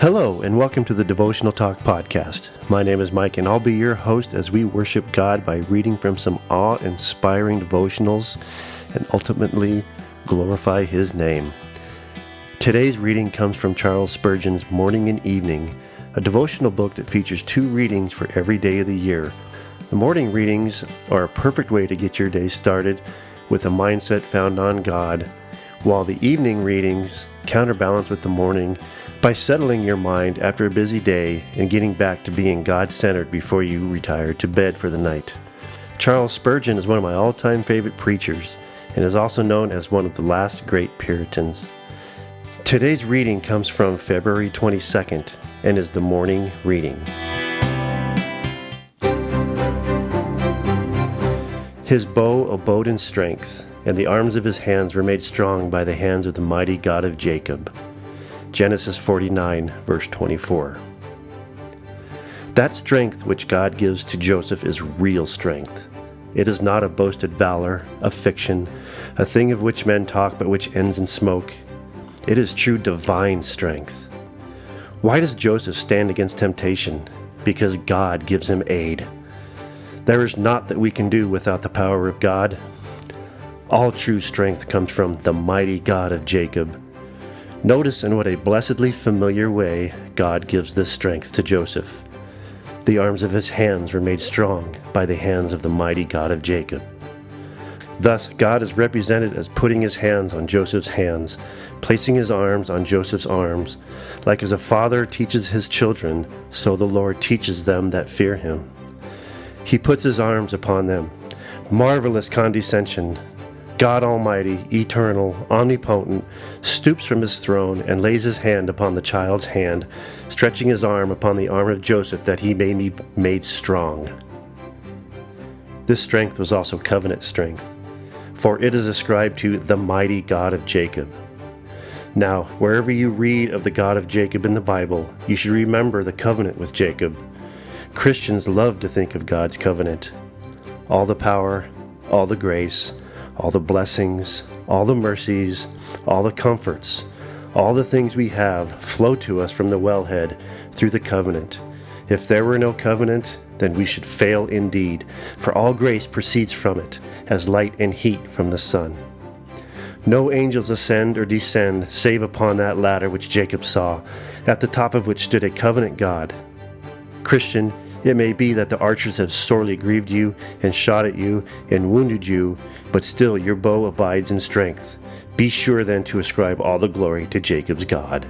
Hello, and welcome to the Devotional Talk podcast. My name is Mike, and I'll be your host as we worship God by reading from some awe-inspiring devotionals and ultimately glorify His name. Today's reading comes from Charles Spurgeon's Morning and Evening, a devotional book that features 2 readings for every day of the year. The morning readings are a perfect way to get your day started with a mindset found on God, while the evening readings counterbalance with the morning by settling your mind after a busy day and getting back to being God-centered before you retire to bed for the night. Charles Spurgeon is one of my all-time favorite preachers and is also known as one of the last great Puritans. Today's reading comes from February 22nd and is the morning reading. His bow abode in strength, and the arms of his hands were made strong by the hands of the mighty God of Jacob. Genesis 49, verse 24. That strength which God gives to Joseph is real strength. It is not a boasted valor, a fiction, a thing of which men talk but which ends in smoke. It is true divine strength. Why does Joseph stand against temptation? Because God gives him aid. There is naught that we can do without the power of God. All true strength comes from the mighty God of Jacob. Notice in what a blessedly familiar way God gives this strength to Joseph. The arms of his hands were made strong by the hands of the mighty God of Jacob. Thus, God is represented as putting his hands on Joseph's hands, placing his arms on Joseph's arms. Like as a father teaches his children, so the Lord teaches them that fear him. He puts his arms upon them. Marvelous condescension. God Almighty, eternal, omnipotent, stoops from his throne and lays his hand upon the child's hand, stretching his arm upon the arm of Joseph that he may be made strong. This strength was also covenant strength, for it is ascribed to the mighty God of Jacob. Now, wherever you read of the God of Jacob in the Bible, you should remember the covenant with Jacob. Christians love to think of God's covenant. All the power, all the grace, all the blessings, all the mercies, all the comforts, all the things we have flow to us from the wellhead through the covenant. If there were no covenant, then we should fail indeed, for all grace proceeds from it, as light and heat from the sun. No angels ascend or descend save upon that ladder which Jacob saw, at the top of which stood a covenant God. Christian, it may be that the archers have sorely grieved you and shot at you and wounded you, but still your bow abides in strength. Be sure then to ascribe all the glory to Jacob's God.